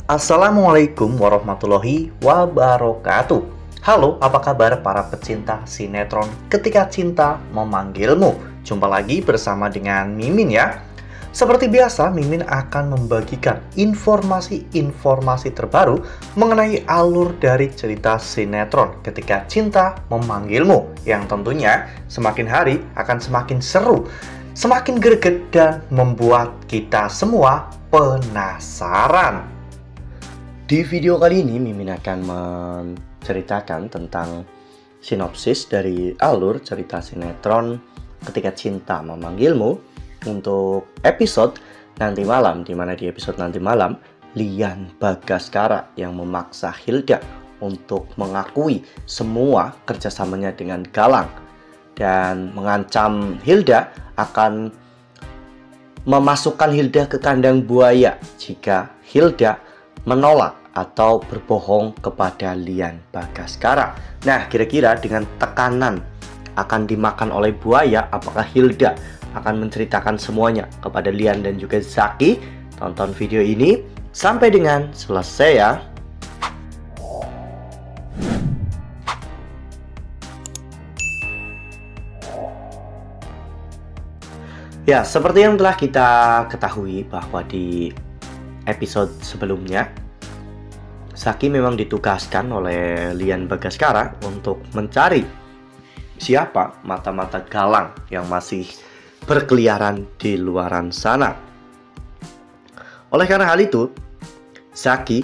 Assalamualaikum warahmatullahi wabarakatuh. Halo, apa kabar para pecinta sinetron Ketika Cinta Memanggilmu? Jumpa lagi bersama dengan Mimin ya. Seperti biasa, Mimin akan membagikan informasi-informasi terbaru mengenai alur dari cerita sinetron Ketika Cinta Memanggilmu, yang tentunya semakin hari akan semakin seru, semakin greget, dan membuat kita semua penasaran. Di video kali ini, Mimin akan menceritakan tentang sinopsis dari alur cerita sinetron Ketika Cinta Memanggilmu untuk episode nanti malam, dimana di episode nanti malam, Lian Bagaskara yang memaksa Hilda untuk mengakui semua kerjasamanya dengan Galang dan mengancam Hilda akan memasukkan Hilda ke kandang buaya jika Hilda menolak atau berbohong kepada Lian Bagaskara. Nah, kira-kira dengan tekanan akan dimakan oleh buaya, apakah Hilda akan menceritakan semuanya kepada Lian dan juga Zaki? Tonton video ini sampai dengan selesai ya. Ya, seperti yang telah kita ketahui bahwa di episode sebelumnya, Zaki memang ditugaskan oleh Lian Bagaskara untuk mencari siapa mata-mata Galang yang masih berkeliaran di luaran sana. Oleh karena hal itu, Zaki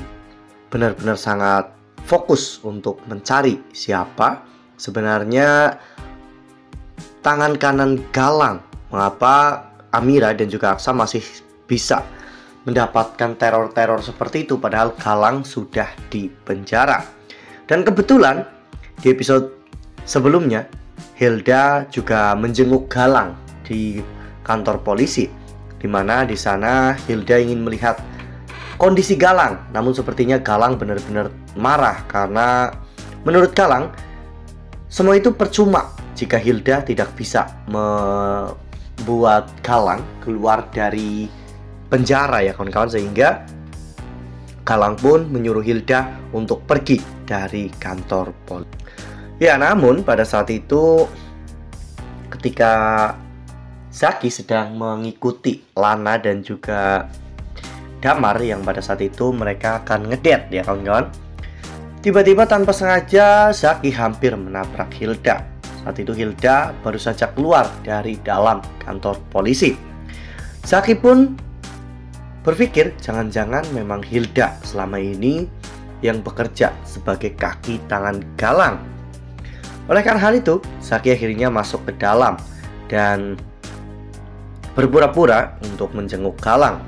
benar-benar sangat fokus untuk mencari siapa sebenarnya tangan kanan Galang. Mengapa Amira dan juga Aksa masih bisa mendapatkan teror-teror seperti itu padahal Galang sudah di penjara. Dan kebetulan di episode sebelumnya Hilda juga menjenguk Galang di kantor polisi, di mana di sana Hilda ingin melihat kondisi Galang. Namun sepertinya Galang benar-benar marah karena menurut Galang semua itu percuma jika Hilda tidak bisa membuat Galang keluar dari penjara ya kawan-kawan, sehingga Galang pun menyuruh Hilda untuk pergi dari kantor polisi. Ya, namun pada saat itu ketika Zaki sedang mengikuti Lana dan juga Damar yang pada saat itu mereka akan ngedate ya kawan-kawan, tiba-tiba tanpa sengaja Zaki hampir menabrak Hilda. Saat itu Hilda baru saja keluar dari dalam kantor polisi. Zaki pun berpikir jangan-jangan memang Hilda selama ini yang bekerja sebagai kaki tangan Galang. Oleh karena hal itu, Zaki akhirnya masuk ke dalam dan berpura-pura untuk menjenguk Galang.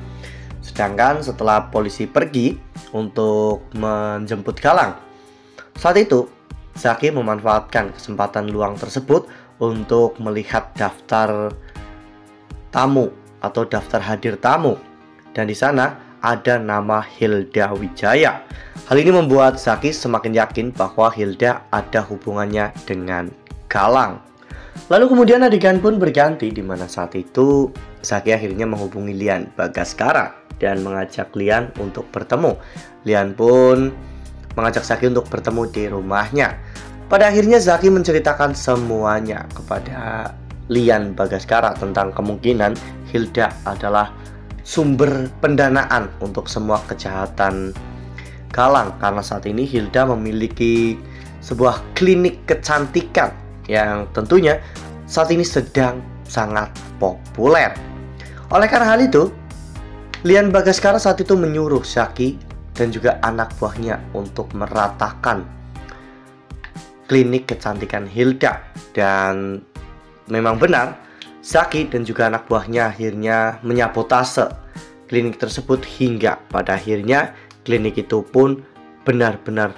Sedangkan setelah polisi pergi untuk menjemput Galang, saat itu Zaki memanfaatkan kesempatan luang tersebut untuk melihat daftar tamu atau daftar hadir tamu, dan di sana ada nama Hilda Wijaya. Hal ini membuat Zaki semakin yakin bahwa Hilda ada hubungannya dengan Galang. Lalu kemudian adegan pun berganti, di mana saat itu Zaki akhirnya menghubungi Lian Bagaskara dan mengajak Lian untuk bertemu. Lian pun mengajak Zaki untuk bertemu di rumahnya. Pada akhirnya Zaki menceritakan semuanya kepada Lian Bagaskara tentang kemungkinan Hilda adalah sumber pendanaan untuk semua kejahatan Galang, karena saat ini Hilda memiliki sebuah klinik kecantikan yang tentunya saat ini sedang sangat populer. Oleh karena hal itu, Lian Bagaskara saat itu menyuruh Zaki dan juga anak buahnya untuk meratakan klinik kecantikan Hilda. Dan memang benar, Zaki dan juga anak buahnya akhirnya menyabotase klinik tersebut hingga pada akhirnya klinik itu pun benar-benar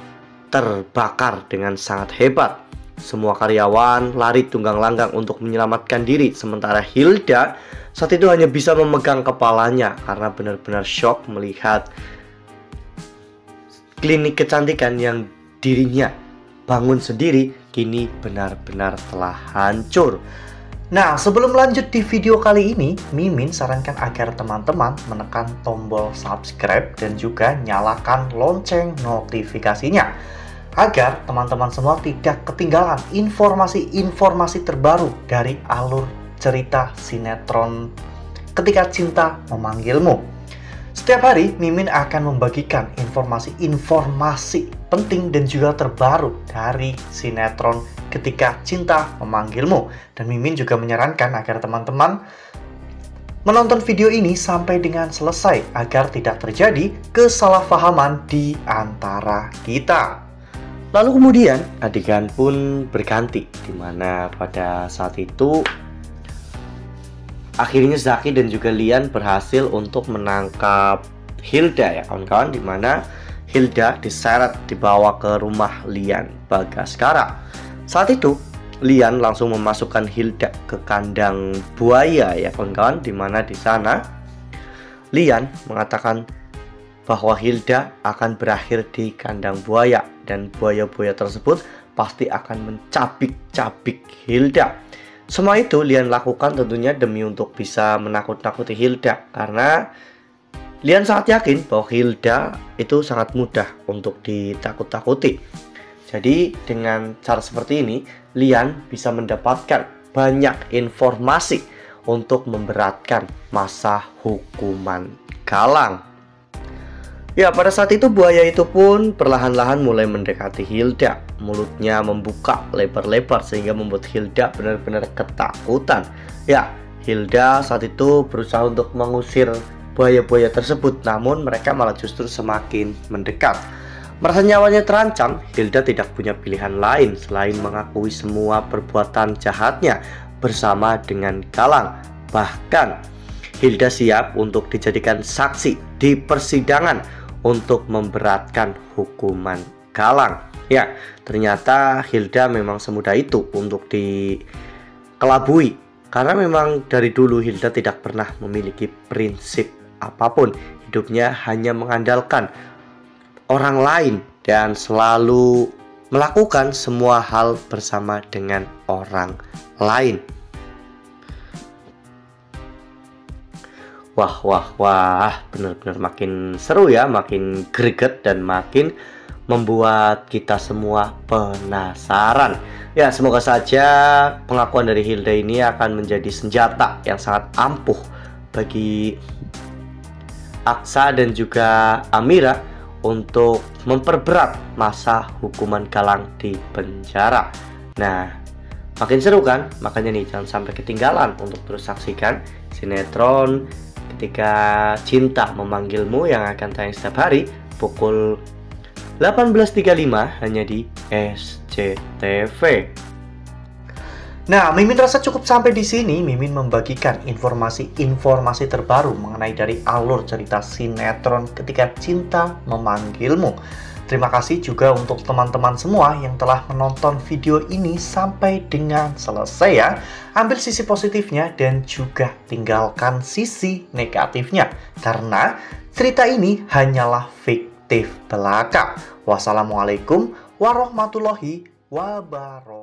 terbakar dengan sangat hebat. Semua karyawan lari tunggang langgang untuk menyelamatkan diri, sementara Hilda saat itu hanya bisa memegang kepalanya karena benar-benar shock melihat klinik kecantikan yang dirinya bangun sendiri kini benar-benar telah hancur. Nah, sebelum lanjut di video kali ini, Mimin sarankan agar teman-teman menekan tombol subscribe dan juga nyalakan lonceng notifikasinya, agar teman-teman semua tidak ketinggalan informasi-informasi terbaru dari alur cerita sinetron Ketika Cinta Memanggilmu. Setiap hari, Mimin akan membagikan informasi-informasi penting dan juga terbaru dari sinetron Ketika Cinta Memanggilmu. Dan Mimin juga menyarankan agar teman-teman menonton video ini sampai dengan selesai agar tidak terjadi kesalahpahaman di antara kita. Lalu kemudian adegan pun berganti, di mana pada saat itu akhirnya Zaki dan juga Lian berhasil untuk menangkap Hilda ya kawan-kawan, di mana Hilda diseret dibawa ke rumah Lian Bagaskara. Saat itu Lian langsung memasukkan Hilda ke kandang buaya ya kawan-kawan, di mana di sana Lian mengatakan bahwa Hilda akan berakhir di kandang buaya dan buaya-buaya tersebut pasti akan mencabik-cabik Hilda. Semua itu Lian lakukan tentunya demi untuk bisa menakut-nakuti Hilda, karena Lian sangat yakin bahwa Hilda itu sangat mudah untuk ditakut-takuti. Jadi dengan cara seperti ini, Lian bisa mendapatkan banyak informasi untuk memberatkan masa hukuman Galang. Ya, pada saat itu buaya itu pun perlahan-lahan mulai mendekati Hilda. Mulutnya membuka lebar-lebar sehingga membuat Hilda benar-benar ketakutan. Ya, Hilda saat itu berusaha untuk mengusir buaya-buaya tersebut, namun mereka malah justru semakin mendekat. Merasa nyawanya terancam, Hilda tidak punya pilihan lain selain mengakui semua perbuatan jahatnya bersama dengan Galang. Bahkan, Hilda siap untuk dijadikan saksi di persidangan untuk memberatkan hukuman Galang. Ya, ternyata Hilda memang semudah itu untuk dikelabui, karena memang dari dulu Hilda tidak pernah memiliki prinsip apapun. Hidupnya hanya mengandalkan orang lain dan selalu melakukan semua hal bersama dengan orang lain. Wah, benar-benar makin seru ya, makin greget dan makin membuat kita semua penasaran. Ya, semoga saja pengakuan dari Hilda ini akan menjadi senjata yang sangat ampuh bagi Aksa dan juga Amira untuk memperberat masa hukuman Galang di penjara. Nah, makin seru kan? Makanya nih, jangan sampai ketinggalan untuk terus saksikan sinetron Ketika Cinta Memanggilmu yang akan tayang setiap hari pukul 18.35 hanya di SCTV. Nah, Mimin rasa cukup sampai di sini. Mimin membagikan informasi-informasi terbaru mengenai dari alur cerita sinetron Ketika Cinta Memanggilmu. Terima kasih juga untuk teman-teman semua yang telah menonton video ini sampai dengan selesai ya. Ambil sisi positifnya dan juga tinggalkan sisi negatifnya, karena cerita ini hanyalah fiktif belaka. Wassalamualaikum warahmatullahi wabarakatuh.